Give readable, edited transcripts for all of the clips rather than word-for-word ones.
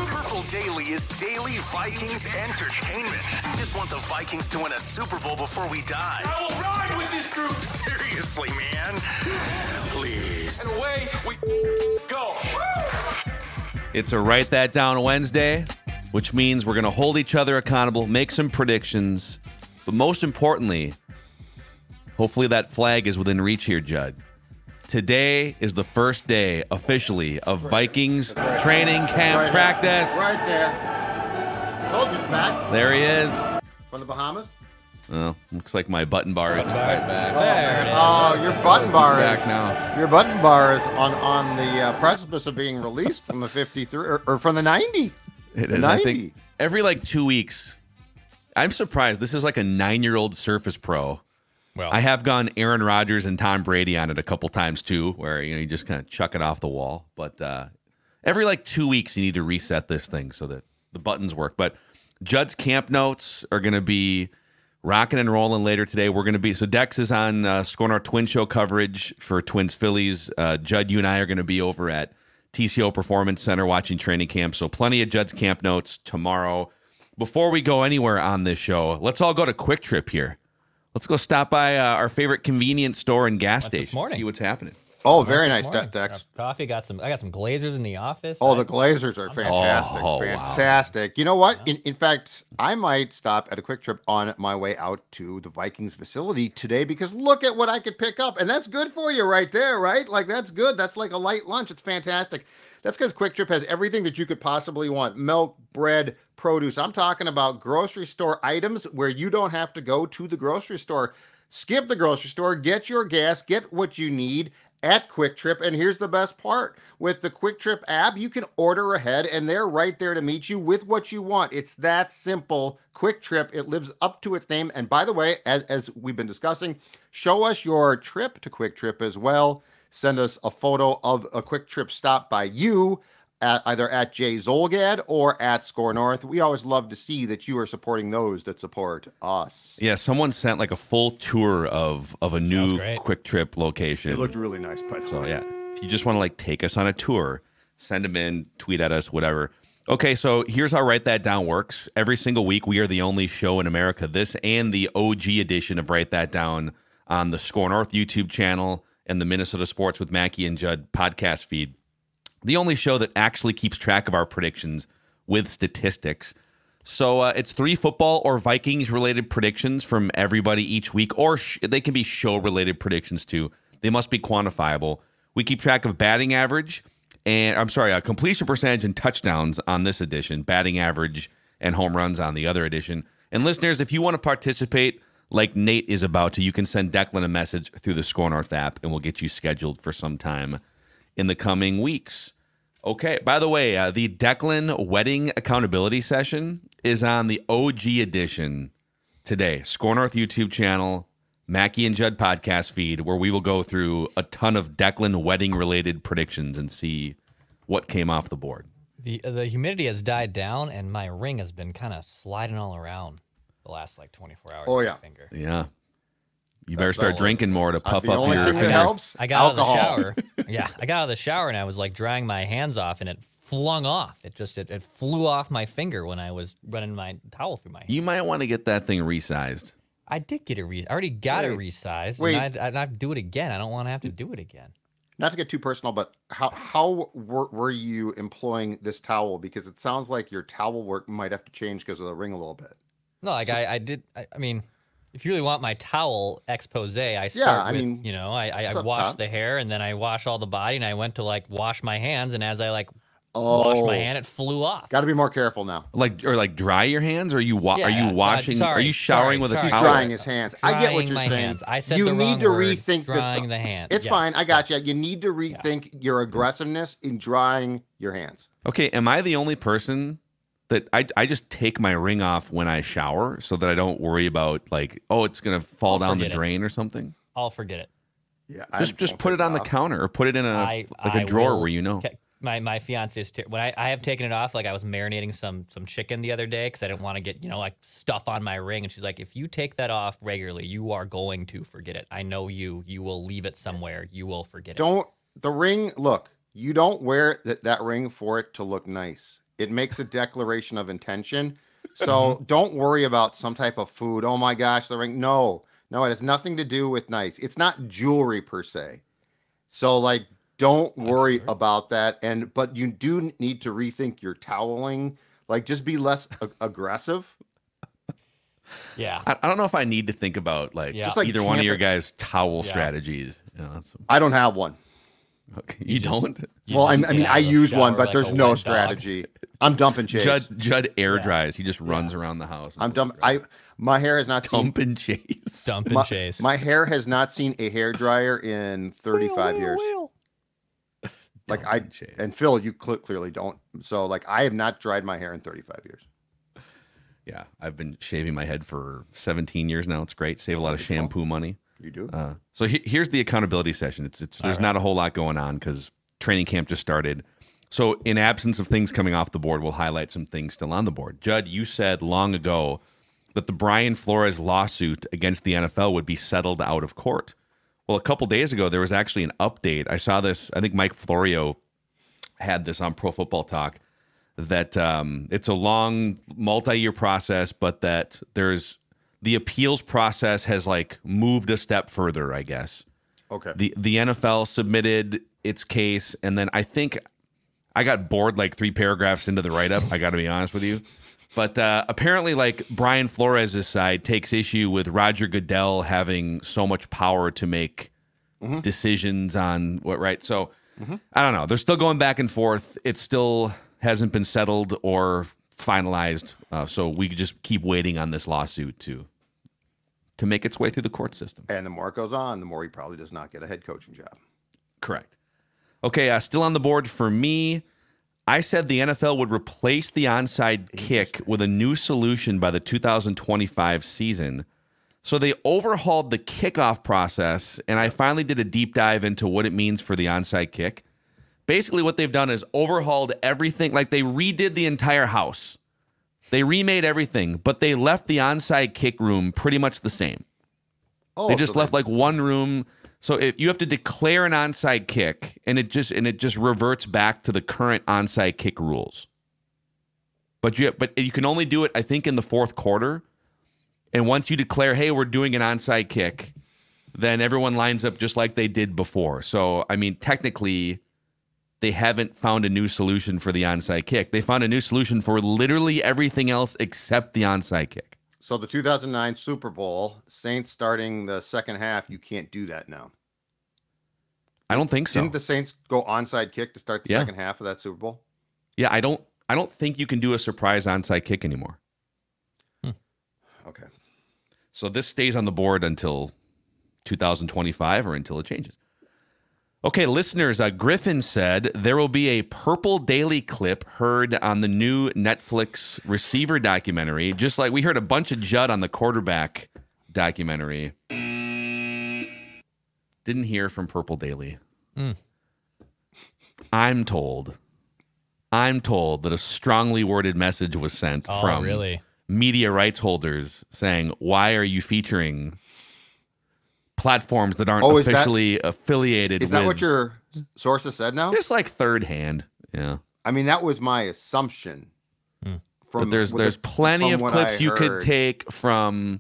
Purple Daily is daily Vikings entertainment. We just want the Vikings to win a Super Bowl before we die. I will ride with this group. Seriously, man. Please. And away we go. It's a Write That Down Wednesday, which means we're going to hold each other accountable, make some predictions, but most importantly, hopefully that flag is within reach here, Judd. Today is the first day officially of Vikings training camp practice. Right there. Told you it's back. There he is. From the Bahamas? Well, looks like my button bar isn't quite back. There it is. Oh, your button bar is back now. Your button bar is on the precipice of being released from the 53 or from the 90. It the is. 90. I think every 2 weeks. I'm surprised. This is like a 9-year-old Surface Pro. Well, I have gone Aaron Rodgers and Tom Brady on it a couple times too, where you just kind of chuck it off the wall. But every 2 weeks, you need to reset this thing so that the buttons work. But Judd's camp notes are going to be rocking and rolling later today. We're going to be so Dex is on Score North Twin Show coverage for Twins Phillies. Judd, you and I are going to be over at TCO Performance Center watching training camp. So plenty of Judd's camp notes tomorrow. Before we go anywhere on this show, let's all go to Quick Trip here. Let's go stop by our favorite convenience store and gas station. See what's happening. Oh, very nice, Dex. Coffee. I got some Glazers in the office. Oh, the Glazers are fantastic. Fantastic. Wow. You know what? In fact, I might stop at a Quick Trip on my way out to the Vikings facility today because look at what I could pick up. And that's good for you right there, right? That's good. That's like a light lunch. It's fantastic. That's because Quick Trip has everything that you could possibly want. Milk, bread, produce. I'm talking about grocery store items where you don't have to go to the grocery store. Skip the grocery store, get your gas, get what you need at Quick Trip. And here's the best part. With the Quick Trip app, you can order ahead and they're right there to meet you with what you want. It's that simple. Quick Trip, it lives up to its name. And by the way, as we've been discussing, show us your trip to Quick Trip as well. Send us a photo of a Quick Trip stop by you, either at Jay Zolgad or at Score North. We always love to see that you are supporting those that support us. Yeah, someone sent a full tour of a new Quick Trip location. It looked really nice, by the way. So yeah, if you just want to take us on a tour, send them in, tweet at us, whatever. Okay, so here's how Write That Down works. Every single week, we are the only show in America, this and the OG edition of Write That Down on the Score North YouTube channel and the Minnesota Sports with Mackey and Judd podcast feed. The only show that actually keeps track of our predictions with statistics. So it's 3 football or Vikings-related predictions from everybody each week, or they can be show-related predictions too. They must be quantifiable. We keep track of batting average and, completion percentage and touchdowns on this edition, batting average and home runs on the other edition. And listeners, if you want to participate like Nate is about to, you can send Declan a message through the Score North app, and we'll get you scheduled for some time in the coming weeks. Okay, by the way, the Declan Wedding Accountability Session is on the OG edition today. Score North YouTube channel, Mackey and Judd podcast feed, where we will go through a ton of Declan wedding-related predictions and see what came off the board. The humidity has died down, and my ring has been kind of sliding all around the last 24 hours. Oh, on yeah. My finger. Yeah. You better start drinking more to puff up your only thing that fingers. helps, I got alcohol. out of the shower. Yeah, I got out of the shower and I was drying my hands off, and it flung off. It flew off my finger when I was running my towel through my hand. You might want to get that thing resized. I did get it I already got it resized. Wait. And I'd have to do it again. I don't want to have to do it again. Not to get too personal, but how were you employing this towel? Because it sounds like your towel work might have to change because of the ring a little bit. No, I did. I mean, if you really want my towel expose, I start with, I wash the hair and then I wash all the body, and I went to wash my hands, and as I washed my hand, it flew off. Got to be more careful now. Dry your hands, or are you washing? Are you showering with a towel? He's drying his hands. I get what you're saying. Hands. I said you the need wrong to word, rethink drying this. the hands. It's fine. I got you. You need to rethink your aggressiveness in drying your hands. Okay, am I the only person that I just take my ring off when I shower so that I don't worry about it's gonna fall down the drain or something? I'll forget it. Yeah, just put it on the counter or put it in a drawer where you know. My fiance is when I have taken it off. I was marinating some chicken the other day because I didn't want to get stuff on my ring, and she's like, if you take that off regularly, you are going to forget it. I know you will leave it somewhere. You will forget it. The ring. Look, you don't wear that ring for it to look nice. It makes a declaration of intention. So don't worry about some type of food. Oh my gosh, the ring. No, it has nothing to do with nice. It's not jewelry per se. So like, don't worry about that. But you do need to rethink your toweling. Like, just be less aggressive. Yeah. I don't know if I need to think about just like either one of your guys' towel strategies. I don't have one. Okay. You don't? I use one, but there's no strategy. I'm dumping Chase. Judd air dries. He just runs around the house. I'm dump. My hair has not seen Chase. Chase. My hair has not seen a hair dryer in 35 years. Like Chase. And Phil, you clearly don't. So like, I have not dried my hair in 35 years. Yeah, I've been shaving my head for 17 years now. It's great. Save a lot of shampoo money. You do. So here's the accountability session. There's not a whole lot going on because training camp just started. So in absence of things coming off the board, we'll highlight some things still on the board. Judd, you said long ago that the Brian Flores lawsuit against the NFL would be settled out of court. Well, a couple days ago, there was actually an update. I saw this. I think Mike Florio had this on Pro Football Talk, that it's a long multi-year process, but that there's the appeals process has like moved a step further, I guess. Okay. The NFL submitted its case, and then I think I got bored like 3 paragraphs into the write-up. I got to be honest with you. But apparently, like, Brian Flores' side takes issue with Roger Goodell having so much power to make decisions on what, right? So I don't know. They're still going back and forth. It still hasn't been settled or finalized. So we could just keep waiting on this lawsuit to make its way through the court system. And the more it goes on, the more he probably does not get a head coaching job. Correct. Okay, still on the board for me, I said the NFL would replace the onside kick with a new solution by the 2025 season. So they overhauled the kickoff process, and I finally did a deep dive into what it means for the onside kick. Basically, what they've done is overhauled everything. Like, they redid the entire house. They remade everything, but they left the onside kick room pretty much the same. They just left like one room. So if you have to declare an onside kick, and it just reverts back to the current onside kick rules. But you can only do it, I think, in the fourth quarter. And once you declare, hey, we're doing an onside kick, then everyone lines up just like they did before. So I mean, technically, they haven't found a new solution for the onside kick. They found a new solution for literally everything else except the onside kick. So the 2009 Super Bowl, Saints starting the second half, you can't do that now. I don't think so. Didn't the Saints go onside kick to start the second half of that Super Bowl? Yeah, I don't think you can do a surprise onside kick anymore. Okay. So this stays on the board until 2025 or until it changes. Okay, listeners, Griffin said there will be a Purple Daily clip heard on the new Netflix receiver documentary, just like we heard a bunch of Judd on the quarterback documentary. Didn't hear from Purple Daily. I'm told that a strongly worded message was sent from media rights holders saying, why are you featuring platforms that aren't officially affiliated with? Is that what your sources said now? Just like third hand. Yeah. I mean, that was my assumption. But there's plenty of clips you could take from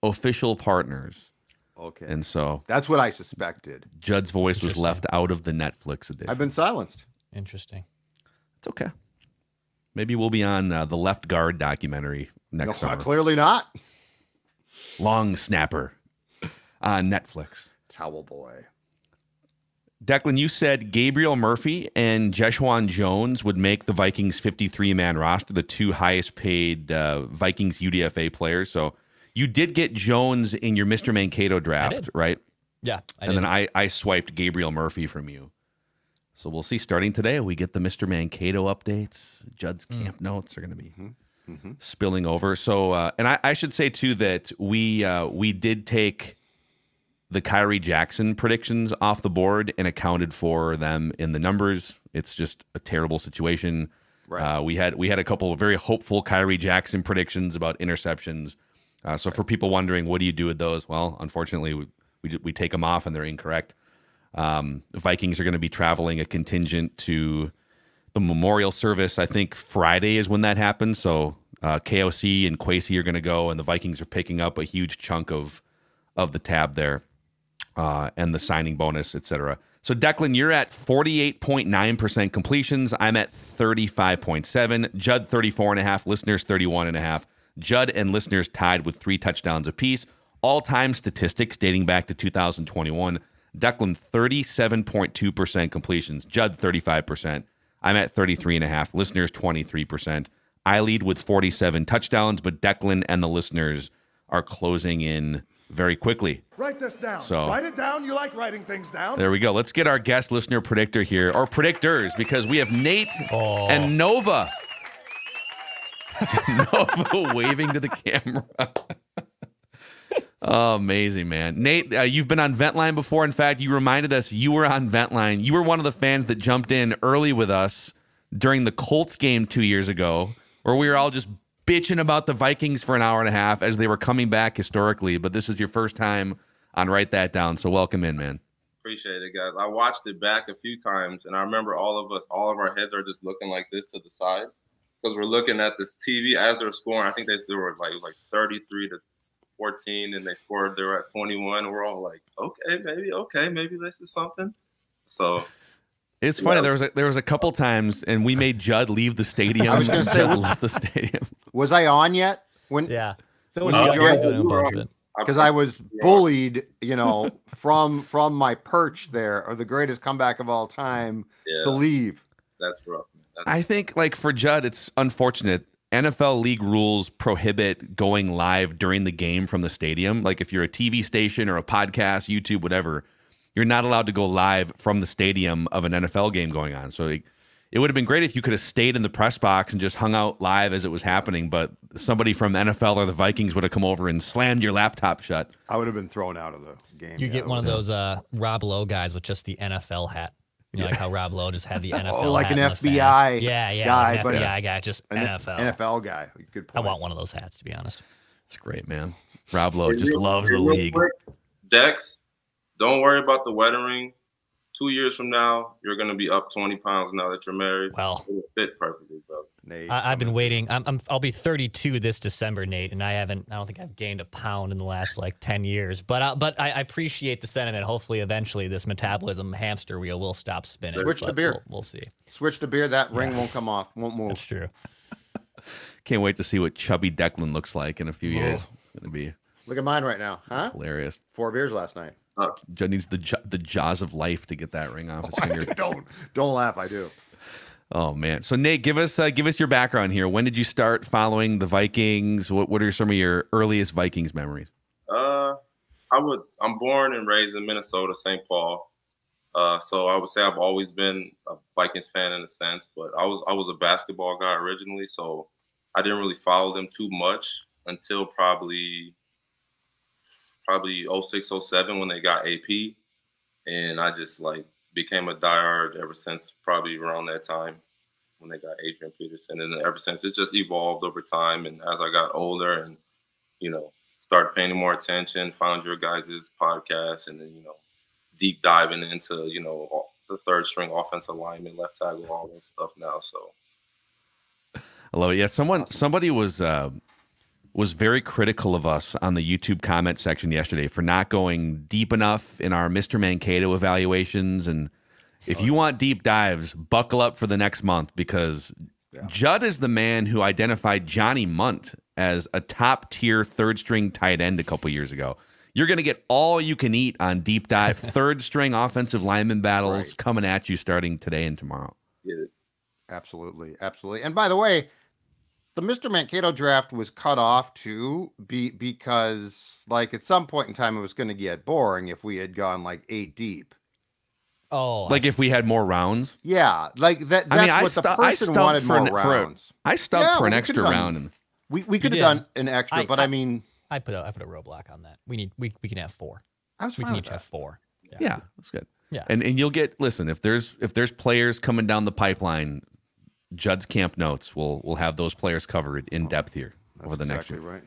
official partners. Okay. And so that's what I suspected. Judd's voice was left out of the Netflix edition. I've been silenced. Interesting. It's okay. Maybe we'll be on the Left Guard documentary next summer. Clearly not. Long Snapper on Netflix. Towel boy. Declan, you said Gabriel Murphy and Jeshaun Jones would make the Vikings 53-man roster, the 2 highest paid Vikings UDFA players. So you did get Jones in your Mr. Mankato draft, right? Yeah. And then I swiped Gabriel Murphy from you. So we'll see. Starting today, we get the Mr. Mankato updates. Judd's camp notes are going to be spilling over. So, and I should say, too, that we did take the Kyrie Jackson predictions off the board and accounted for them in the numbers. It's just a terrible situation. Right. We had a couple of very hopeful Kyrie Jackson predictions about interceptions. So for people wondering, what do you do with those? Well, unfortunately, we take them off and they're incorrect. The Vikings are going to be traveling a contingent to the memorial service. I think Friday is when that happens. So KOC and Kwesi are going to go, and the Vikings are picking up a huge chunk of the tab there, and the signing bonus, etc. So Declan, you're at 48.9% completions. I'm at 35.7. Judd 34.5. Listeners 31.5. Judd and listeners tied with 3 touchdowns apiece. All-time statistics dating back to 2021. Declan 37.2% completions. Judd 35%. I'm at 33.5. Listeners 23%. I lead with 47 touchdowns, but Declan and the listeners are closing in very quickly. Write this down. So, write it down. You like writing things down. There we go. Let's get our guest listener predictor here, or predictors, because we have Nate and Nova. Nova waving to the camera. Oh, amazing, man. Nate, you've been on Ventline before. In fact, you reminded us you were on Ventline. You were one of the fans that jumped in early with us during the Colts game 2 years ago, where we were all just bitching about the Vikings for an hour and a half as they were coming back historically. But this is your first time on Write That Down, so welcome in, man. Appreciate it, guys. I watched it back a few times, and I remember all of our heads are just looking like this to the side because we're looking at this TV as they're scoring. I think they were like 33-14, and they scored. They were at 21. We're all like, okay, maybe this is something. So it's funny. There was a couple times, and we made Judd leave the stadium. I was going to say, Judd left the stadium. Was I on yet? Yeah. So when you joined, because I was bullied, from my perch there, or the greatest comeback of all time, to leave. That's rough. I think, like, for Judd, it's unfortunate. NFL league rules prohibit going live during the game from the stadium. Like, if you're a TV station or a podcast, YouTube, whatever, you're not allowed to go live from the stadium of an NFL game going on. So it would have been great if you could have stayed in the press box and just hung out live as it was happening, but somebody from NFL or the Vikings would have come over and slammed your laptop shut. I would have been thrown out of the game. You get one of those Rob Lowe guys with just the NFL hat. Like how Rob Lowe just had the NFL like hat an FBI guy, like an FBI guy, just an NFL. NFL guy. Good point. I want one of those hats, to be honest. It's great, man. Rob Lowe just loves the league. Dex, don't worry about the wedding ring. 2 years from now, you're going to be up 20 pounds now that you're married. Well, it will fit perfectly, bro. Nate, I've been waiting. I'll be 32 this December, Nate, and I don't think I've gained a pound in the last 10 years. But I appreciate the sentiment. Hopefully, eventually, this metabolism hamster wheel will stop spinning. Switch to beer. We'll see. Switch to beer. That ring won't come off. Won't move. That's true. Can't wait to see what chubby Declan looks like in a few years. It's going to be Look at mine right now, huh? Hilarious. 4 beers last night. Judd needs the jaws of life to get that ring off his finger. Don't laugh. I do. Oh man! So Nate, give us your background here. When did you start following the Vikings? What are some of your earliest Vikings memories? I'm born and raised in Minnesota, St. Paul. So I would say I've always been a Vikings fan in a sense, but I was a basketball guy originally, so I didn't really follow them too much until probably 06, 07 when they got AP, and I just became a diehard ever since probably around that time when they got Adrian Peterson, and then ever since it just evolved over time. And as I got older and started paying more attention, found your guys' podcast, and then deep diving into the third string offensive lineman, left tackle, all that stuff now. So I love it. Yeah, somebody was very critical of us on the YouTube comment section yesterday for not going deep enough in our Mr. Mankato evaluations. And if you want deep dives, buckle up for the next month, because Judd is the man who identified Johnny Munt as a top-tier third-string tight end a couple years ago. You're going to get all you can eat on deep dive third-string offensive lineman battles coming at you starting today and tomorrow. Yeah. Absolutely. And by the way, the Mr. Mankato draft was cut off too because at some point in time it was going to get boring if we had gone 8 deep. Oh, if we had more rounds? Yeah, that. That's the person wanted more rounds. I stumped for an extra round. We could have done an extra, but I put a roadblock on that. We can have 4. I was we fine can with each that. have 4. Yeah, that's good. Yeah, and you'll get if there's players coming down the pipeline, Judd's Camp Notes will have those players covered in depth here over the next year. Right.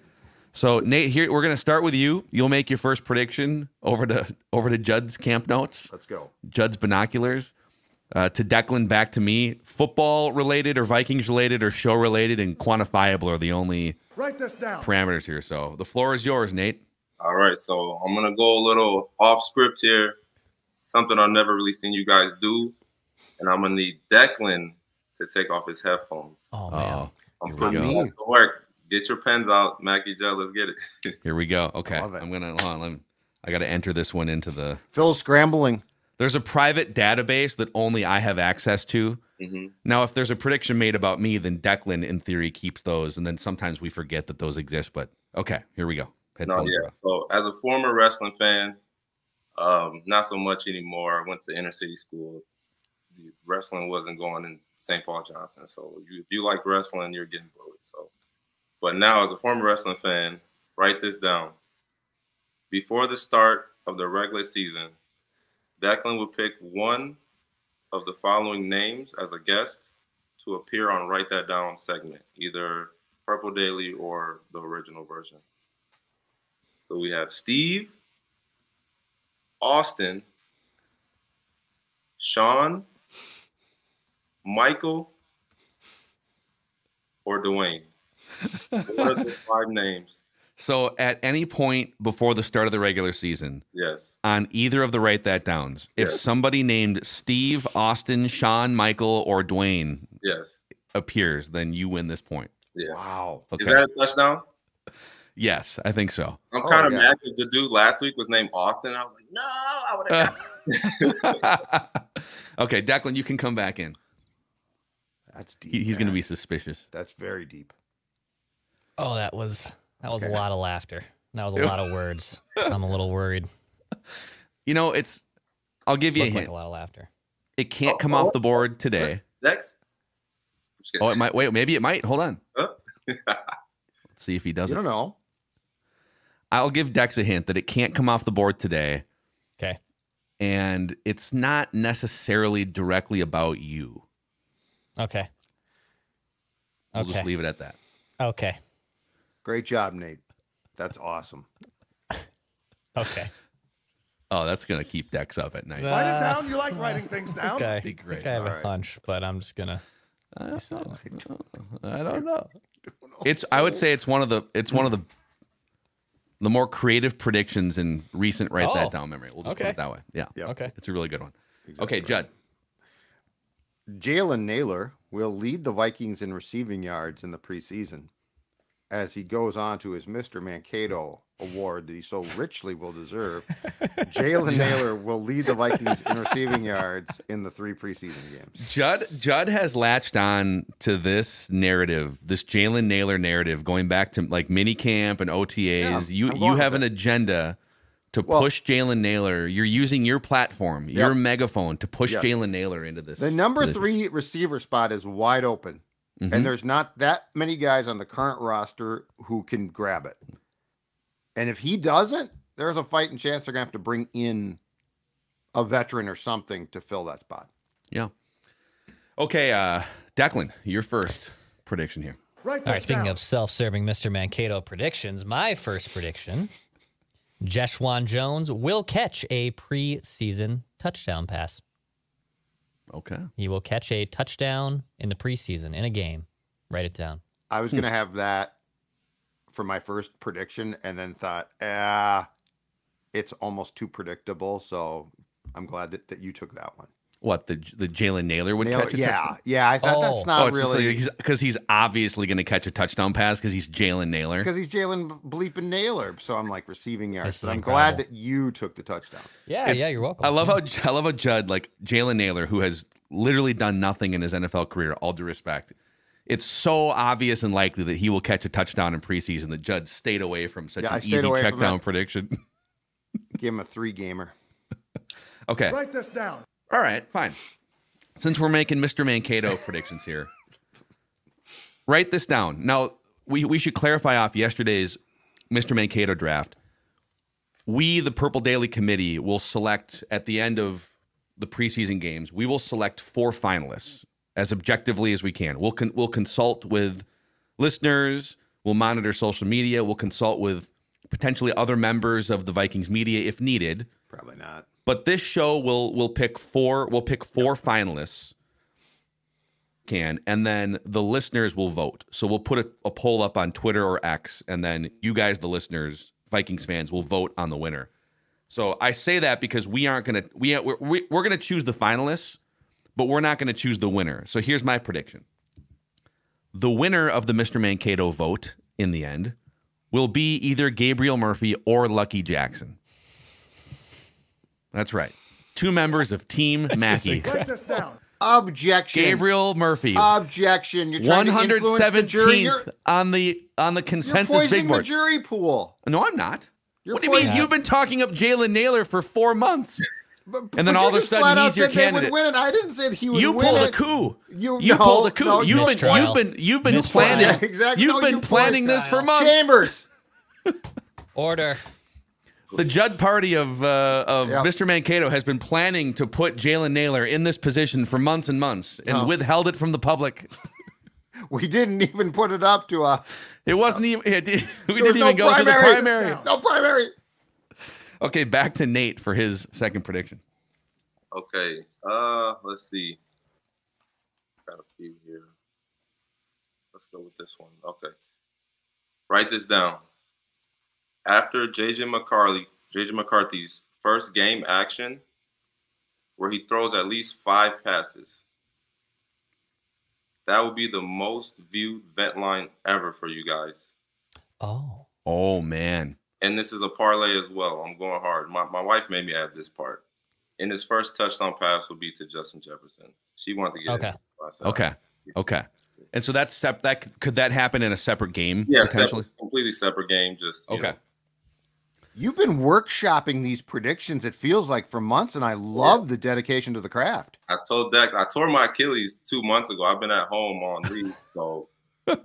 So Nate, here we're going to start with you. You'll make your first prediction over to Judd's Camp Notes. Let's go. Judd's binoculars. To Declan, back to me. Football related or Vikings related or show related and quantifiable are the only Write this down. parameters here. So the floor is yours, Nate. All right, so I'm going to go a little off script here, something I've never really seen you guys do, and I'm going to need Declan to take off his headphones. Oh, man. I'm Here we putting go. you guys to work. Get your pens out, Mackie Judd, let's get it. Here we go. Okay. Love it. I'm going to, I got to enter this one into the. Phil's scrambling. There's a private database that only I have access to. Mm-hmm. Now, if there's a prediction made about me, then Declan, in theory, keeps those. And then sometimes we forget that those exist. But okay, here we go. Headphones are off. So as a former wrestling fan, not so much anymore. I went to inner city school. Wrestling wasn't going in St. Paul Johnson. So if you like wrestling, you're getting bullied. So, but now as a former wrestling fan, write this down. Before the start of the regular season, Declan will pick one of the following names as a guest to appear on Write That Down segment, either Purple Daily or the original version. So we have Steve, Austin, Sean, Michael, or Dwayne. What are the 5 names? So at any point before the start of the regular season, Yes. on either of the Write That Downs, if Yes. somebody named Steve, Austin, Sean, Michael, or Dwayne Yes. appears, then you win this point. Yeah. Wow. Okay. Is that a touchdown? Yes, I think so. I'm kind of yeah. mad because the dude last week was named Austin. I was like, no, I would have got it. Okay, Declan, you can come back in. That's deep. He's going to man. be suspicious. That's very deep. Oh, that was Okay. a lot of laughter. That was a lot of words. I'm a little worried. You know, I'll give you a Looked like hint. a lot of laughter. It can't come off the board today. Next. Oh, it might. Wait, maybe it might. Hold on. Huh? Let's see if he does You it. don't know. I'll give Dex a hint that it can't come off the board today, Okay. and it's not necessarily directly about you. Okay. We'll Okay. just leave it at that. Okay. Great job, Nate. That's awesome. Okay. Oh, that's going to keep Dex up at night. Write it down. You like writing things down. Okay. Be great. I have All a right. hunch, but I'm just gonna. I don't know. I would say it's one of the more creative predictions in recent Write That Oh, Down memory. We'll just put okay. it that way. Yeah. Yep. Okay. It's a really good one. Exactly Okay, right. Judd. Jalen Nailor will lead the Vikings in receiving yards in the preseason as he goes on to his Mr. Mankato award that he so richly will deserve. Jalen Nailor will lead the Vikings in receiving yards in the 3 preseason games. Judd has latched on to this narrative, this Jalen Nailor narrative, going back to like mini camp and OTAs. Yeah, I'm you going have with an it. agenda to Well- push Jalen Nailor. You're using your platform, your Yep. megaphone to push Yes. Jalen Nailor into this. The number position. 3 receiver spot is wide open, Mhm. and there's not that many guys on the current roster who can grab it. And if he doesn't, there's a fighting chance they're going to have to bring in a veteran or something to fill that spot. Yeah. Okay, Declan, your first prediction here. Write All right. this Speaking down. of self-serving Mr. Mankato predictions, my first prediction: Jeshaun Jones will catch a preseason touchdown pass. Okay. He will catch a touchdown in the preseason in a game. Write it down. I was going to have that for my first prediction and then thought, it's almost too predictable. So I'm glad that you took that one. What, the Jalen Nailor would catch a touchdown? Yeah. I thought that's Oh. not it's really because he's obviously going to catch a touchdown pass because he's Jalen Nailor. because he's Jalen bleeping Nailor. So I'm like receiving yards. This is But I'm incredible. glad that you took the touchdown. Yeah. It's- Yeah. You're welcome. I love how Judd, like Jalen Nailor, who has literally done nothing in his NFL career, all due respect. It's so obvious and likely that he will catch a touchdown in preseason that Judd stayed away from such Yeah, I an stayed easy away check from down that. prediction. Give him a 3-gamer. Okay. Write this down. All right, fine. Since we're making Mr. Mankato predictions here, write this down. Now, we should clarify off yesterday's Mr. Mankato draft. We, the Purple Daily Committee, will select at the end of the preseason games, we will select 4 finalists as objectively as we can. We'll consult with listeners. We'll monitor social media. We'll consult with potentially other members of the Vikings media if needed. Probably not. But this show will pick four. We'll pick four finalists. And then the listeners will vote. So we'll put a poll up on Twitter or X, and then you guys, the listeners, Vikings fans, will vote on the winner. So I say that because we're gonna choose the finalists, but we're not gonna choose the winner. So here's my prediction: the winner of the Mr. Mankato vote in the end will be either Gabriel Murphy or Lucky Jackson. That's right. 2 members of Team Mackey. Write this down. Objection. Gabriel Murphy. Objection. You're trying to influence the jury. 117th on the consensus You're big poisoning the board. jury pool. No, I'm not. You're What do you mean? poisoning- You've been talking up Jalen Nailor for 4 months. And then But all of you a just sudden flat out he's your said they would candidate. win it. I didn't say that he would You win pulled a it. coup. You Pulled a coup. no, You've Mistrial. been Mistrial. planning. Yeah, exactly. You've No, been you planning pulled this for months. Chambers. Order. The Judd party of Yep. Mr. Mankato has been planning to put Jalen Nailor in this position for months and months, and withheld it from the public. We didn't even put it up to a. It wasn't even. We There didn't was no even go to the primary. No primary. Okay, back to Nate for his second prediction. Okay. Let's see. Got a few here. Let's go with this one. Okay. Write this down. After JJ McCarthy's first game action, where he throws at least 5 passes, that will be the most viewed vent line ever for you guys. Oh man. And this is a parlay as well. I'm going hard. My wife made me add this part. And his first touchdown pass will be to Justin Jefferson. She wanted to get it. Okay. And so that's could that happen in a separate game? Yeah, potentially. Completely separate game. Just you know. You've been workshopping these predictions, it feels like, for months, and I love the dedication to the craft. I told Dex, I tore my Achilles 2 months ago. I've been at home on leave, so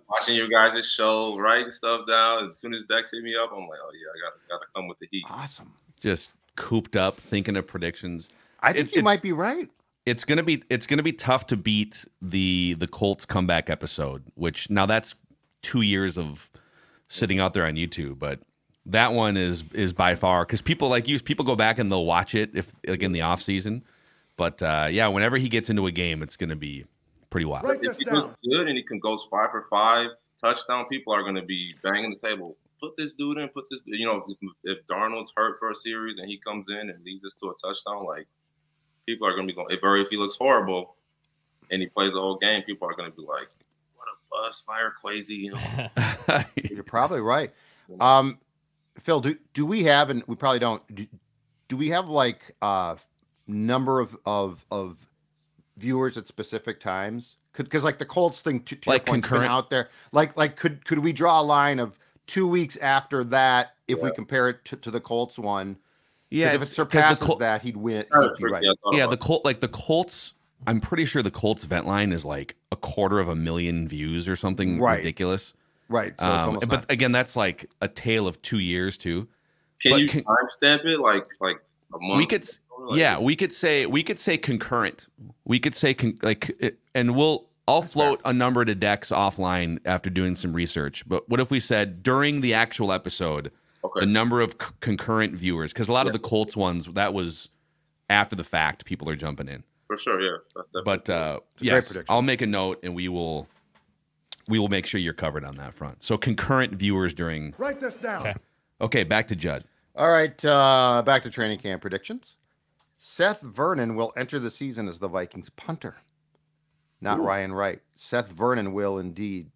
watching your guys' show, writing stuff down. As soon as Dex hit me up, I'm like, oh yeah, I gotta come with the heat. Awesome. Just cooped up, thinking of predictions. I think you might be right. It's gonna be tough to beat the Colts comeback episode, which now that's 2 years of sitting out there on YouTube, but that one is by far, because people go back and they'll watch it if like in the off season. But yeah, whenever he gets into a game, it's gonna be pretty wild. If he looks good and he can go 5 for 5 touchdown, people are gonna be banging the table. Put this dude in. Put this. You know, if Darnold's hurt for a series and he comes in and leads us to a touchdown, like people are gonna be going. If he looks horrible and he plays the whole game, people are gonna be like, "What a bust, fire Quasi." You know? You're probably right. Phil, do we have, and we probably don't, do we have like number of viewers at specific times? Because like the Colts thing, to like concurrent out there, like could we draw a line of 2 weeks after that if we compare it to the Colts one? Yeah, if it surpasses that, he'd win. He'd be right. Yeah, the Colts. I'm pretty sure the Colts vent line is like 250,000 views or something ridiculous. Right. So but again, that's like a tale of 2 years too. Can you timestamp it like a month? We could, we could say concurrent. We could say and I'll float a number to Dex offline after doing some research. But what if we said during the actual episode, the number of concurrent viewers? Because a lot of the Colts ones, that was after the fact. People are jumping in. For sure, yeah. But yes, I'll make a note, and we will make sure you're covered on that front. So concurrent viewers during. Write this down. Okay, back to Judd. All right, back to training camp predictions. Seth Vernon will enter the season as the Vikings punter. Not Ryan Wright. Seth Vernon will indeed.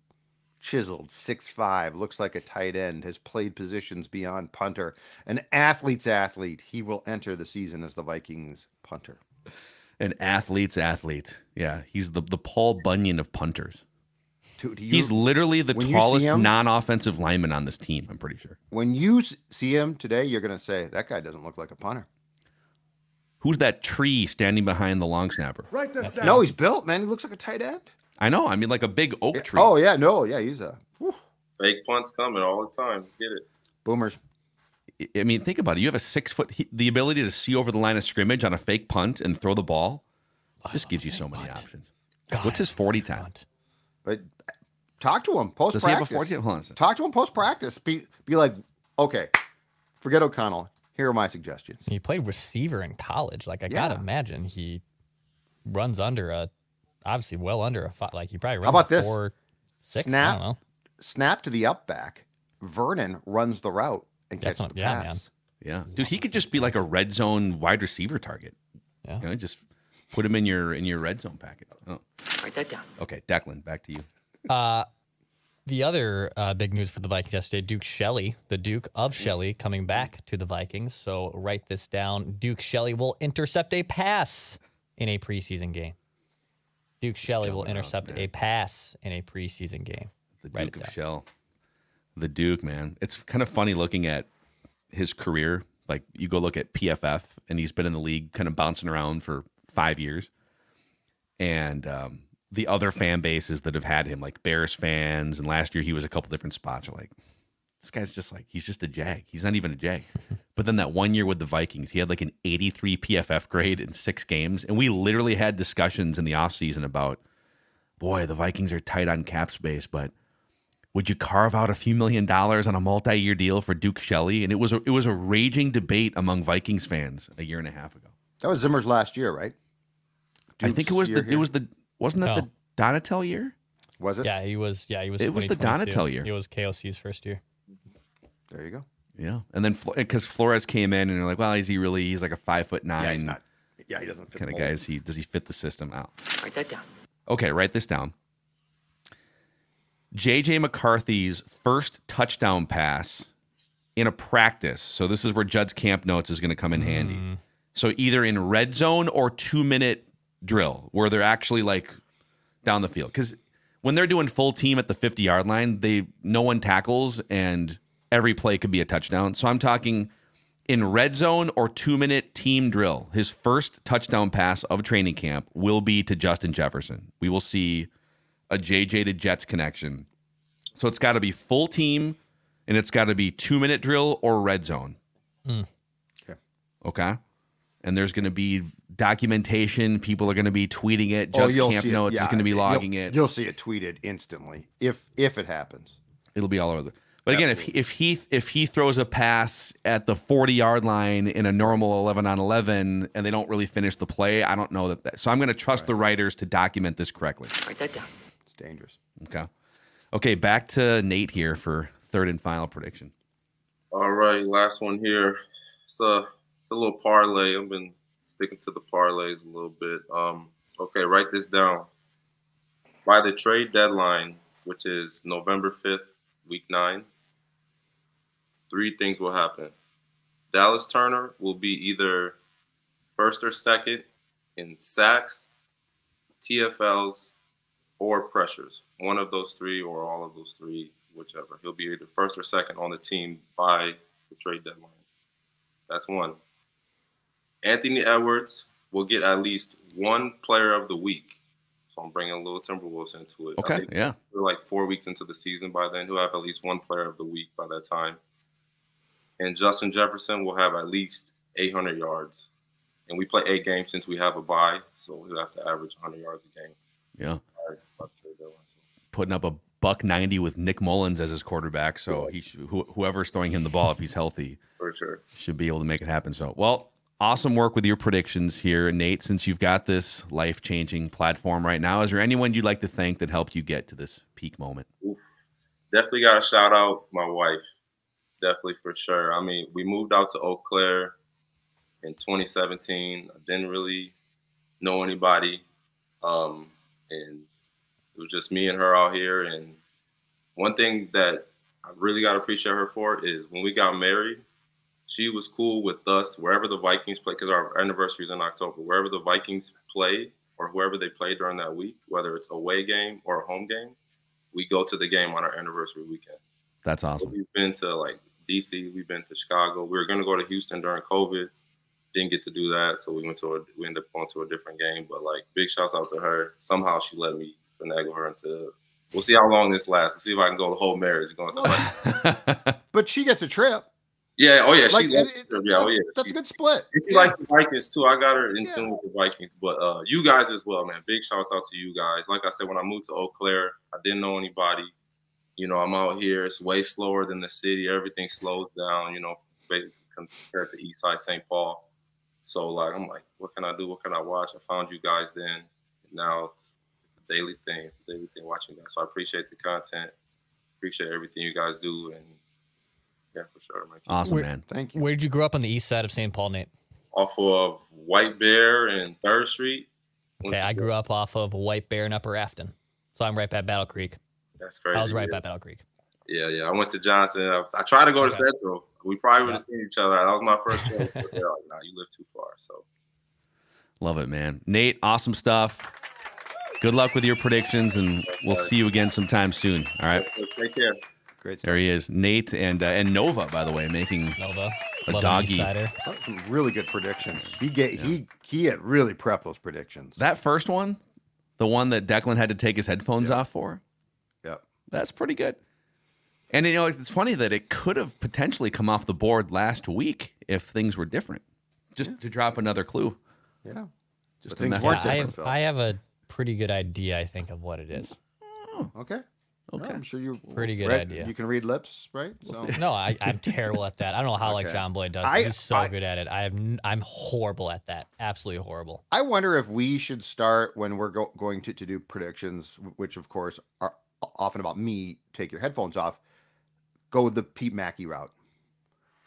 Chiseled, 6'5", looks like a tight end, has played positions beyond punter. An athlete's athlete. He will enter the season as the Vikings punter. An athlete's athlete. Yeah, he's the Paul Bunyan of punters. Dude, he's literally the tallest non-offensive lineman on this team, I'm pretty sure. When you see him today, you're going to say, that guy doesn't look like a punter. Who's that tree standing behind the long snapper? Write this down. No, he's built, man. He looks like a tight end. I know. I mean, like a big oak tree. Oh, yeah. No, yeah, he's a... Fake punts coming all the time. Get it. Boomers. I mean, think about it. You have a 6 foot... the ability to see over the line of scrimmage on a fake punt and throw the ball just gives you so many options. God, what's his 40 time? But talk to him post-practice. Does he have a 40? Hold on a second. Talk to him post-practice. Be like, okay, forget O'Connell. Here are my suggestions. He played receiver in college. Like, I gotta imagine he runs obviously well under a 5. Like, he probably runs How about this? 4.6. I don't know. Snap to the up back. Vernon runs the route and That's catches the man. pass. Yeah, dude, he could just be like a red zone wide receiver target. Yeah, you know, just put him in your red zone packet. Oh. Write that down. Okay, Declan, back to you. The other big news for the Vikings yesterday: Duke Shelley, the Duke of Shelley, coming back to the Vikings. So write this down: Duke Shelley will intercept a pass in a preseason game. Duke Shelley will intercept a pass in a preseason game. The Duke of Shell. The Duke, man. It's kind of funny looking at his career. Like, you go look at PFF, and he's been in the league kind of bouncing around for 5 years. And the other fan bases that have had him, like Bears fans, and last year he was a couple different spots, are like, this guy's just like, he's just a Jag. He's not even a Jag. But then that 1 year with the Vikings, he had like an 83 PFF grade in 6 games. And we literally had discussions in the offseason about, boy, the Vikings are tight on cap space, but would you carve out a few $1 million on a multi-year deal for Duke Shelley? And it was a raging debate among Vikings fans a year and a half ago. That was Zimmer's last year, right? Duke's I think wasn't that the Donatel year? Was it? Yeah, he was. Yeah, he was. It was the Donatel year. It was KOC's first year. There you go. Yeah, and then because Flores came in, and they're like, well, is he really? He's like a 5'9". Yeah, he's not. Yeah, he doesn't fit kind of guy. Does he fit the system out? Write that down. Okay, write this down. J.J. McCarthy's first touchdown pass in a practice. So this is where Judd's camp notes is going to come in handy. So either in red zone or 2-minute drill where they're actually like down the field. Because when they're doing full team at the 50-yard line, no one tackles and every play could be a touchdown. So I'm talking in red zone or 2-minute team drill. His first touchdown pass of training camp will be to Justin Jefferson. We will see a JJ to Jets connection. So it's got to be full team, and it's got to be 2-minute drill or red zone. Okay. And there's going to be documentation. People are going to be tweeting it. Judd's camp notes is going to be logging it. You'll see it tweeted instantly if it happens. It'll be all over. But again, if he throws a pass at the 40-yard line in a normal 11-on-11 and they don't really finish the play, I don't know that. So I'm going to trust the writers to document this correctly. Write that down. It's dangerous. Okay, back to Nate here for third and final prediction. All right, last one here. It's a little parlay. I've been sticking to the parlays a little bit. Okay, write this down. By the trade deadline, which is November 5th, week 9, 3 things will happen. Dallas Turner will be either first or second in sacks, TFLs, or pressures. One of those 3 or all of those 3, whichever. He'll be either first or second on the team by the trade deadline. That's one. Anthony Edwards will get at least one player of the week. So I'm bringing a little Timberwolves into it. Okay, yeah. We're like 4 weeks into the season by then. He'll have at least one player of the week by that time. And Justin Jefferson will have at least 800 yards. And we play 8 games since we have a bye, so he'll have to average 100 yards a game. Yeah. Putting up a $190 with Nick Mullins as his quarterback, so he whoever's throwing him the ball, if he's healthy, for sure, should be able to make it happen. So, well, awesome work with your predictions here, Nate. Since you've got this life-changing platform right now, is there anyone you'd like to thank that helped you get to this peak moment? Definitely got to shout out my wife. Definitely, for sure. I mean, we moved out to Eau Claire in 2017. I didn't really know anybody, and it was just me and her out here. And one thing that I really got to appreciate her for is when we got married, she was cool with us wherever the Vikings play, because our anniversary is in October. Wherever the Vikings play or whoever they play during that week, whether it's a away game or a home game, we go to the game on our anniversary weekend. That's awesome. So we've been to like DC, we've been to Chicago. We were going to go to Houston during COVID. Didn't get to do that, so we ended up going to a different game. But like, big shouts out to her. Somehow she let me finagle her into. We'll see how long this lasts. We'll see if I can go the whole marriage. Going to but she gets a trip. Yeah. Oh yeah. Like, yeah. That's a good split. She likes the Vikings too. I got her in tune with the Vikings. But you guys as well, man. Big shouts out to you guys. Like I said, when I moved to Eau Claire, I didn't know anybody. You know, I'm out here. It's way slower than the city. Everything slows down. You know, compared to Eastside St. Paul. So like I'm like, what can I do? What can I watch? I found you guys then. Now it's a daily thing. It's a daily thing watching you guys. So I appreciate the content. Appreciate everything you guys do. And yeah, for sure, man. Awesome, man. Thank you. Where did you grow up on the east side of St. Paul, Nate? Off of White Bear and 3rd Street. Okay, I grew up off of White Bear and Upper Afton. So I'm right by Battle Creek. That's crazy. I was right by Battle Creek. Yeah. I went to Johnson. I tried to go to Central. We probably would have seen each other. That was my first choice. But they're like, nah, you live too far. So Love it, man. Nate, awesome stuff. Good luck with your predictions, and we'll see you again sometime soon. All right. Take care. Great stuff. There he is, Nate, and Nova, by the way, making Nova. a Love doggy. East Sider. Some really good predictions. He had really prepped those predictions. That first one, the one that Declan had to take his headphones off for, Yep. that's pretty good. And, it's funny that it could have potentially come off the board last week if things were different. Just to drop another clue. Yeah. Just But to things mess weren't with it. different, Phil. I have a pretty good idea, I think, of what it is. Okay. Okay. No, I'm sure you're Pretty good right. idea. You can read lips, right? So No, I'm terrible at that. I don't know how like Okay. John Boyd does. He's so good at it. I'm horrible at that. Absolutely horrible. I wonder if we should start when we're going to do predictions, which of course are often about me. Take your headphones off. Go with the Pete Mackey route.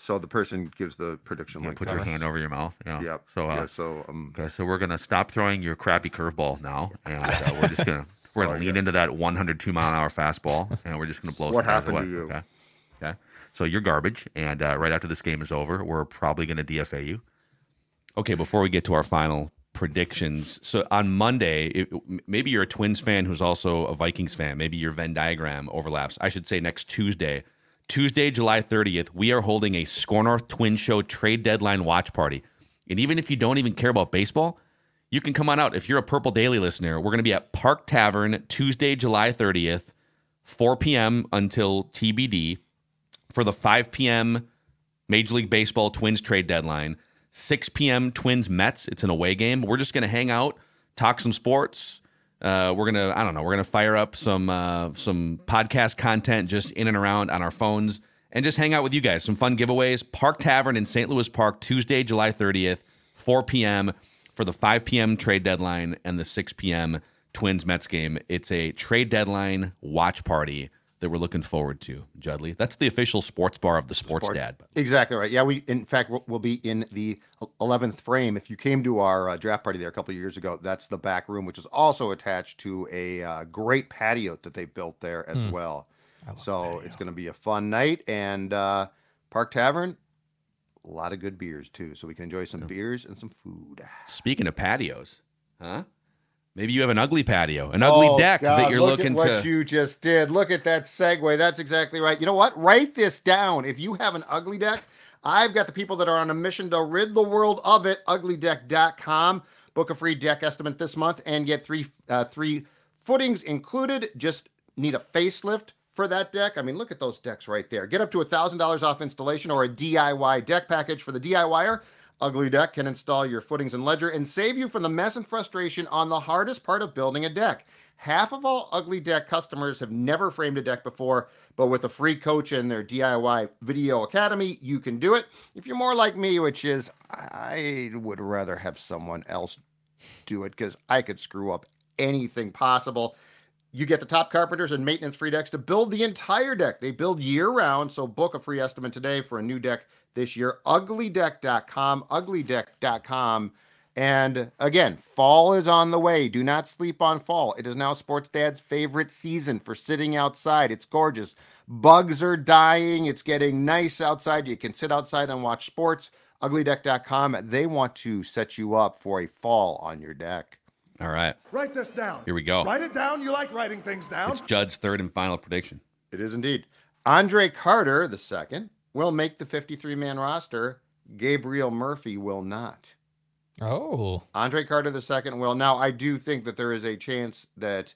So the person gives the prediction. You like put your hand over your mouth. Yeah. Yep. So, okay, so we're gonna stop throwing your crappy curveball now, and we're just gonna lean into that 102 mile an hour fastball, and we're just gonna blow What some guys happened away. to you? Okay. So you're garbage, and right after this game is over, we're probably gonna DFA you. Okay. Before we get to our final predictions, so on Monday, maybe you're a Twins fan who's also a Vikings fan. Maybe your Venn diagram overlaps. I should say next Tuesday, July 30th, we are holding a Score North Twins Show trade deadline watch party. And even if you don't even care about baseball, you can come on out. If you're a Purple Daily listener, we're going to be at Park Tavern Tuesday, July 30th, 4 p.m. until TBD for the 5 p.m. Major League Baseball Twins trade deadline. 6 p.m. Twins Mets. It's an away game. We're just going to hang out, talk some sports. We're gonna fire up some podcast content just in and around on our phones and just hang out with you guys. Some fun giveaways. Park Tavern in St. Louis Park, Tuesday, July 30th, 4 p.m. for the 5 p.m. trade deadline and the 6 p.m. Twins Mets game. It's a trade deadline watch party that we're looking forward to, Judley. That's the official sports bar of the Sports Dad. Exactly right. Yeah, we in fact we'll be in the 11th frame. If you came to our draft party there a couple of years ago, that's the back room, which is also attached to a great patio that they built there as well. So it's going to be a fun night, and Park Tavern, a lot of good beers too, so we can enjoy some beers and some food. Speaking of patios, huh? Maybe you have an ugly patio, an ugly deck that you're looking look at to. what you just did. Look at that segue. That's exactly right. You know what? Write this down. If you have an ugly deck, I've got the people that are on a mission to rid the world of it. Uglydeck.com. Book a free deck estimate this month and get three footings included. Just need a facelift for that deck. I mean, look at those decks right there. Get up to $1,000 off installation or a DIY deck package for the DIYer. Ugly Deck can install your footings and ledger and save you from the mess and frustration on the hardest part of building a deck. Half of all Ugly Deck customers have never framed a deck before, but with a free coach in their DIY Video Academy, you can do it. If you're more like me, which is I would rather have someone else do it because I could screw up anything possible. You get the top carpenters and maintenance-free decks to build the entire deck. They build year-round, so book a free estimate today for a new deck this year. Uglydeck.com, uglydeck.com. And again, fall is on the way. Do not sleep on fall. It is now Sports Dad's favorite season for sitting outside. It's gorgeous. Bugs are dying. It's getting nice outside. You can sit outside and watch sports. Uglydeck.com. They want to set you up for a fall on your deck. All right. Write this down. Here we go. Write it down. You like writing things down. It's Judd's third and final prediction. It is indeed. Andre Carter, the second, will make the 53-man roster. Gabriel Murphy will not. Oh. Andre Carter, the second, will. Now, I do think that there is a chance that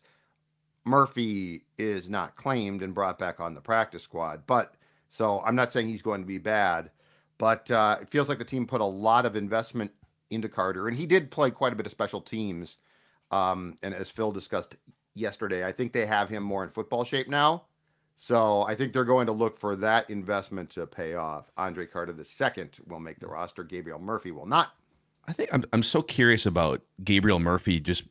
Murphy is not claimed and brought back on the practice squad. But so I'm not saying he's going to be bad, but it feels like the team put a lot of investment into Carter, and he did play quite a bit of special teams. And as Phil discussed yesterday, I think they have him more in football shape now So I think they're going to look for that investment to pay off. Andre Carter II will make the roster. Gabriel Murphy will not. I think I'm so curious about Gabriel Murphy. Just,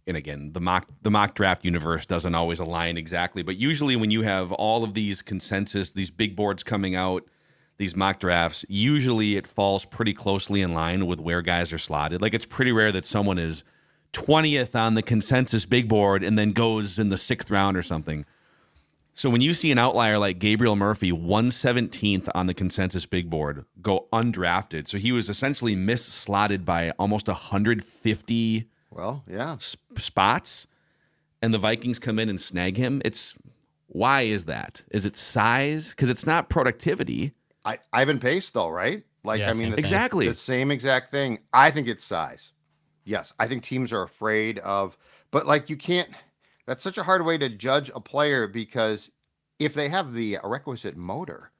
and again, the mock draft universe doesn't always align exactly, but usually when you have all of these consensus, these big boards coming out, these mock drafts, usually it falls pretty closely in line with where guys are slotted. Like, it's pretty rare that someone is 20th on the consensus big board and then goes in the 6th round or something. So when you see an outlier like Gabriel Murphy, 117th on the consensus big board, go undrafted. So he was essentially mis-slotted by almost 150 spots, and the Vikings come in and snag him. Why is that? Is it size? Because it's not productivity. Ivan Pace, though, right? Like, Yeah, I mean, exactly the same exact thing. I think it's size. Yes, I think teams are afraid of, but like you can't. That's such a hard way to judge a player because if they have the requisite motor,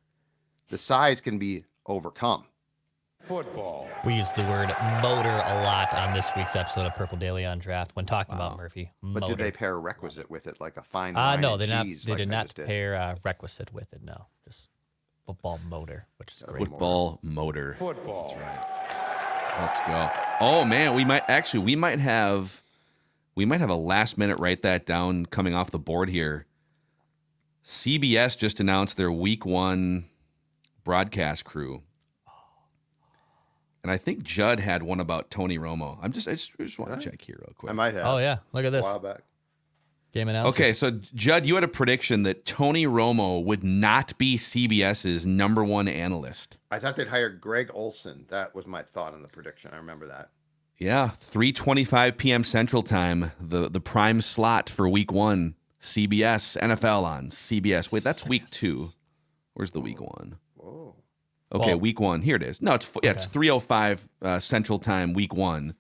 the size can be overcome. Football. We use the word motor a lot on this week's episode of Purple Daily on Draft when talking about Murphy. But Motor. did they pair requisite with it, like a fine wine No, and they not. cheese? They like did I not just did? pair requisite with it. No, just football motor, which is great. Football motor. Football. That's right. Let's go. Oh man, we might have a last minute write that down coming off the board here. CBS just announced their week 1 broadcast crew. And I think Judd had one about Tony Romo. I just want to check here real quick. I might have. Oh yeah, look at A this while back. game announcers. Okay, so Judd, you had a prediction that Tony Romo would not be CBS's number 1 analyst. I thought they'd hire Greg Olson. That was my thought on the prediction. I remember that. Yeah, 3:25 p.m. Central Time, the prime slot for week 1, CBS, NFL on CBS. Wait, that's week 2. Where's the week 1? Whoa. Okay, Well, week 1. Here it is. No, it's 3:05 Central Time, week 1.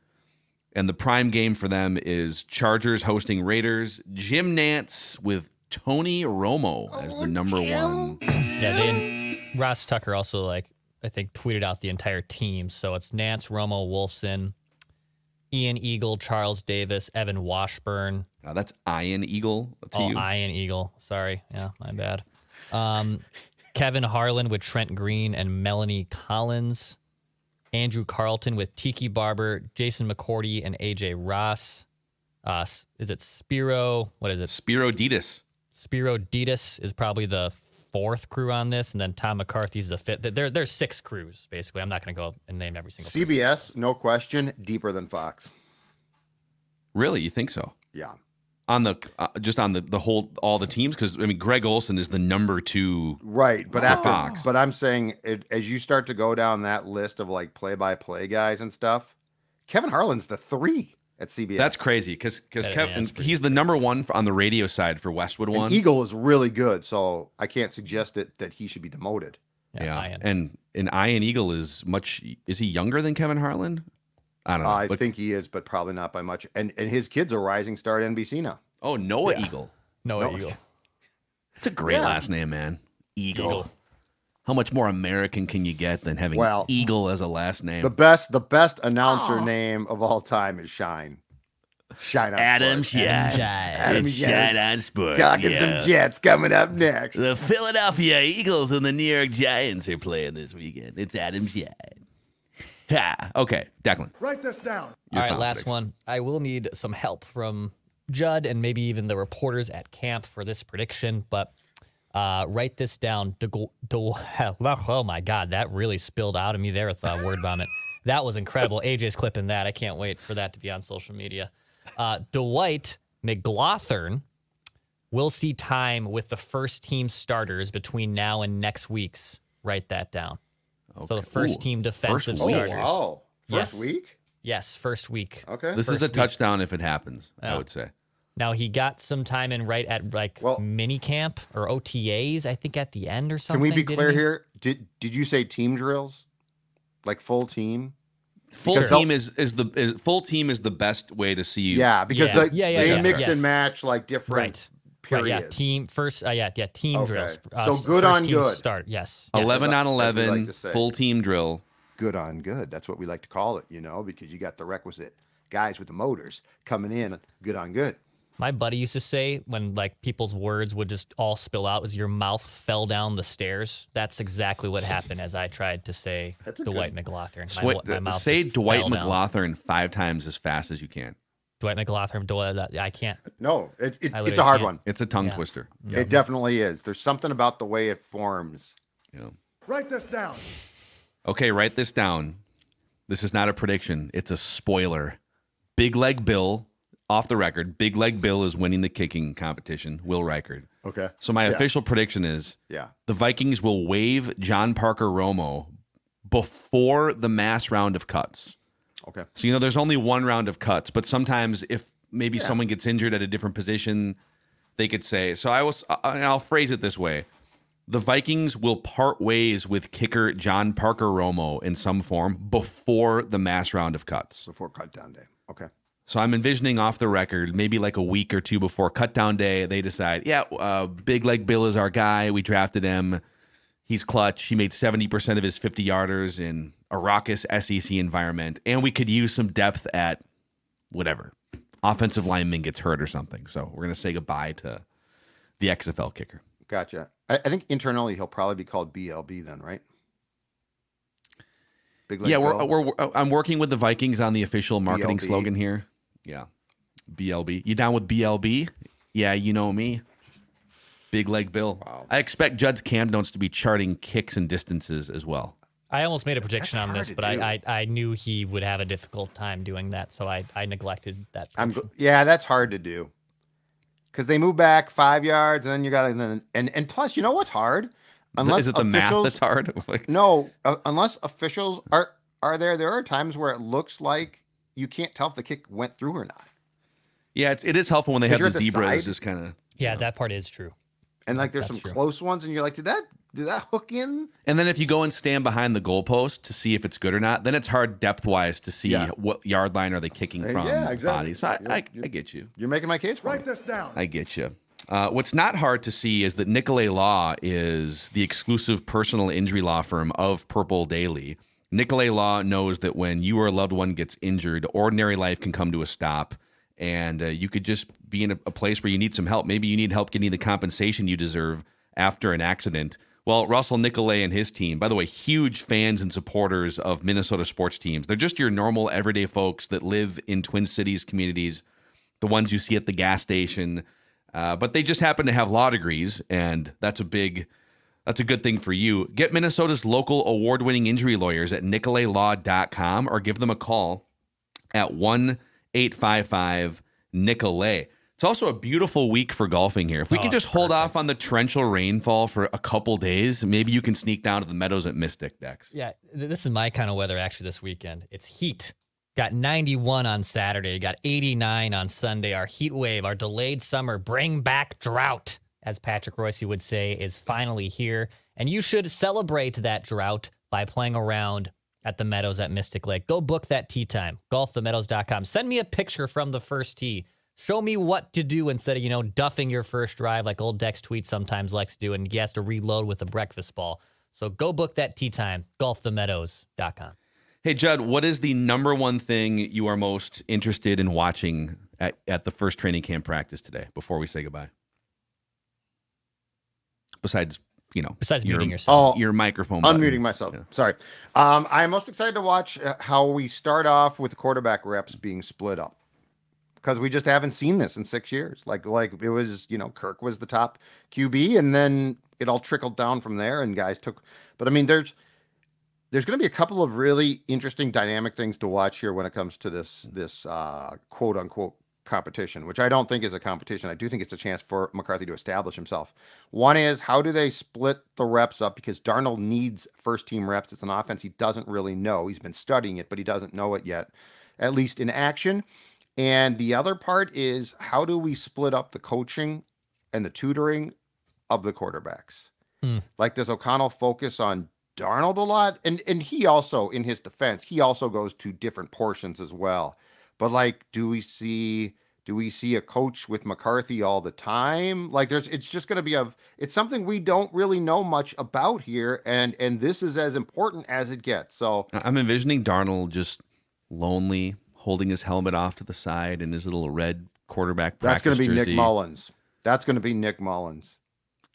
And the prime game for them is Chargers hosting Raiders. Jim Nantz with Tony Romo as the number 1. Yeah, Ross Tucker also I think tweeted out the entire team. So it's Nance, Romo, Wolfson, Ian Eagle, Charles Davis, Evan Washburn. That's Ian Eagle to you. Ian Eagle. Sorry. Yeah, my bad. Kevin Harlan with Trent Green and Melanie Collins. Andrew Carlton with Tiki Barber, Jason McCourty, and AJ Ross. Is it Spiro? What is it? Spiro Ditas. Spiro Ditas is probably the 4th crew on this, and then Tom McCarthy's the 5th. There's 6 crews, basically. I'm not going to go and name every single CBS, person. no question, deeper than Fox. Really? You think so? Yeah. On the just on the whole all the teams, because I mean Greg Olson is the number 2 right, but after Fox. But I'm saying as you start to go down that list of like play-by-play guys and stuff, Kevin Harlan's the 3 at CBS. That's crazy because Kevin he's the crazy. number 1 on the radio side for Westwood and One. Eagle is really good, so I can't suggest that he should be demoted. Yeah, and Ian Eagle is he younger than Kevin Harlan? I don't know. I think he is, but probably not by much. And his kid's a rising star at NBC now. Oh, Noah Eagle. Noah Eagle. It's a great last name, man. Eagle. How much more American can you get than having Eagle as a last name? The best announcer name of all time is Shine. Shine on Adam Sports. Shine. It's Shine on Sports. Talking some Jets coming up next. The Philadelphia Eagles and the New York Giants are playing this weekend. It's Adam Shine. Ha. Okay, Declan. Write this down. All right, last one. I will need some help from Judd and maybe even the reporters at camp for this prediction, but write this down. Oh my God, that really spilled out of me there with word vomit. That was incredible. AJ's clipping that. I can't wait for that to be on social media. Dwight McGolthern will see time with the first team starters between now and next week's. Write that down. Okay. So the first team defensive starters. Oh, wow. First week? Yes, first week. Okay. This is a touchdown if it happens, I would say. Now, he got some time in right at mini camp or OTAs, I think, at the end or something. Can we be clear here? Did you say team drills? Like full team? Full team is the best way to see you. Yeah, because they mix and match like different periods. Right, team first. Team drills. So good on good. Start. Yes. 11 on 11, full team drill. Good on good. That's what we like to call it, because you got the requisite guys with the motors coming in. Good on good. My buddy used to say when like people's words would just all spill out was your mouth fell down the stairs. That's exactly what happened as I tried to say Dwight McGolthern. My mouth say just Dwight fell down. McGolthern 5 times as fast as you can. Dwight McGolthern, I can't. No, it's a hard one. It's a tongue twister. Yeah. It definitely is. There's something about the way it forms. Yeah. Write this down. Okay, write this down. This is not a prediction. It's a spoiler. Big Leg Bill, off the record, Big Leg Bill is winning the kicking competition. Will Reichard. Okay. So my official prediction is the Vikings will waive John Parker Romo before the mass round of cuts. Okay. So, there's only one round of cuts, but sometimes if maybe someone gets injured at a different position, they could say, I'll phrase it this way. The Vikings will part ways with kicker John Parker Romo in some form before the mass round of cuts. Before cut down day. Okay. So I'm envisioning off the record, maybe like a week or two before cut down day, they decide, Big Leg Bill is our guy. We drafted him. He's clutch. He made 70% of his 50-yarders in a raucous SEC environment. And we could use some depth at whatever. Offensive lineman gets hurt or something. So we're going to say goodbye to the XFL kicker. Gotcha. I think internally he'll probably be called BLB then, right? Big Leg Bill? I'm working with the Vikings on the official marketing BLB. slogan here. Yeah. BLB. You down with BLB? Yeah, you know me. Big Leg Bill. Wow. I expect Judd's Cam Notes to be charting kicks and distances as well. I almost made a prediction on this, but I knew he would have a difficult time doing that, so I neglected that. That's hard to do. Because they move back 5 yards, and then you got and plus, you know what's hard? Is it the math that's hard? No, unless officials are there. There are times where it looks like you can't tell if the kick went through or not. Yeah, it is helpful when they have the zebras just kind of. Yeah, that part is true. And like there's some close ones, and you're like, did that hook in? And then if you go and stand behind the goalpost to see if it's good or not, then it's hard depth-wise to see what yard line are they kicking from bodies. So I get you. You're making my case for me. Write this down. I get you. What's not hard to see is that Nicolay Law is the exclusive personal injury law firm of Purple Daily. Nicolay Law knows that when you or a loved one gets injured, ordinary life can come to a stop, and you could just be in a place where you need some help. Maybe you need help getting the compensation you deserve after an accident. Well, Russell Nicolay and his team, by the way, huge fans and supporters of Minnesota sports teams. They're just your normal everyday folks that live in Twin Cities communities, the ones you see at the gas station. But they just happen to have law degrees, and that's a good thing for you. Get Minnesota's local award-winning injury lawyers at nicolaylaw.com or give them a call at 1-855-NICOLAY. It's also a beautiful week for golfing here. If we can just hold off on the torrential rainfall for a couple days, maybe you can sneak down to the Meadows at Mystic, Dex. Yeah, this is my kind of weather actually this weekend. It's heat. Got 91 on Saturday. Got 89 on Sunday. Our heat wave, our delayed summer, bring back drought, as Patrick Royce would say, is finally here. And you should celebrate that drought by playing around at the Meadows at Mystic Lake. Go book that tee time. golfthemeadows.com. Send me a picture from the first tee. Show me what to do instead of, duffing your first drive like old Dex Tweet sometimes likes to do, and he has to reload with a breakfast ball. So go book that tee time. golfthemeadows.com. Hey, Judd, what is the number one thing you are most interested in watching at the first training camp practice today before we say goodbye? Besides muting yourself. Your microphone button. Unmuting myself. Yeah. Sorry. I'm most excited to watch how we start off with quarterback reps being split up. Because we just haven't seen this in 6 years. Like it was, Kirk was the top QB, and then it all trickled down from there, and guys took. But I mean, there's going to be a couple of really interesting dynamic things to watch here when it comes to this quote unquote competition, which I don't think is a competition. I do think it's a chance for McCarthy to establish himself. One is, how do they split the reps up? Because Darnold needs first team reps. It's an offense he doesn't really know. He's been studying it, but he doesn't know it yet, at least in action. And the other part is, how do we split up the coaching and the tutoring of the quarterbacks? Like, does O'Connell focus on Darnold a lot? And he also, in his defense, he also goes to different portions as well. But like, do we see a coach with McCarthy all the time? Like, it's just going to be it's something we don't really know much about here. And this is as important as it gets. So I'm envisioning Darnold just lonely, holding his helmet off to the side in his little red quarterback That's practice going to be jersey. Nick Mullins. That's going to be Nick Mullins.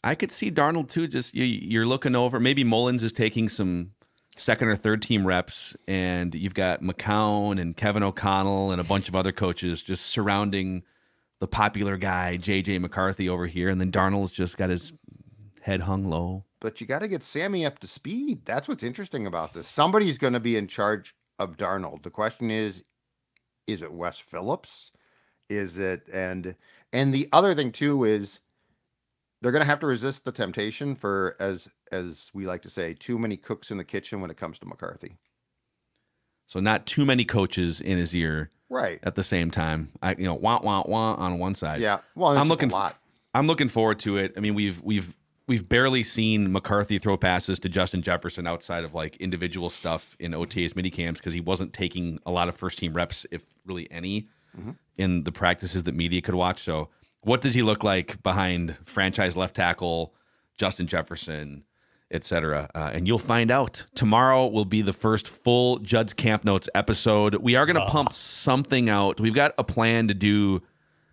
I could see Darnold too. Just you're looking over. Maybe Mullins is taking some second or third team reps, and you've got McCown and Kevin O'Connell and a bunch of other coaches just surrounding the popular guy, J.J. McCarthy, over here. And then Darnold's just got his head hung low. But you got to get Sammy up to speed. That's what's interesting about this. Somebody's going to be in charge of Darnold. The question is it Wes Phillips? Is it and the other thing too is they're going to have to resist the temptation for, as we like to say, too many cooks in the kitchen when it comes to McCarthy. So not too many coaches in his ear, right? At the same time, wah wah wah on one side. Yeah, well, I'm looking forward to it. I mean, we've barely seen McCarthy throw passes to Justin Jefferson outside of like individual stuff in OTAs mini camps because he wasn't taking a lot of first team reps, if really any, in the practices that media could watch. So what does he look like behind franchise left tackle Justin Jefferson, et cetera? And you'll find out. Tomorrow will be the first full Judd's Camp Notes episode. We are going to pump something out. We've got a plan to do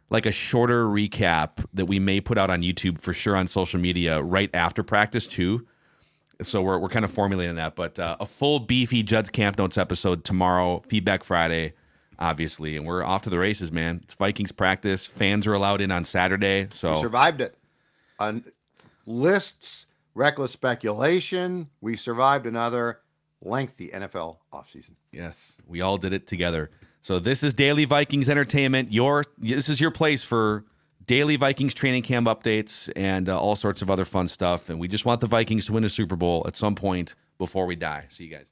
like a shorter recap that we may put out on YouTube for sure, on social media right after practice too. So we're kind of formulating that, but a full beefy Judd's Camp Notes episode tomorrow, Feedback Friday, obviously, and we're off to the races, man. It's Vikings practice. Fans are allowed in on Saturday. So we survived it. Lists, reckless speculation. We survived another lengthy NFL offseason. Yes, we all did it together. So this is Daily Vikings Entertainment. This is your place for daily Vikings training camp updates and all sorts of other fun stuff. And we just want the Vikings to win a Super Bowl at some point before we die. See you guys.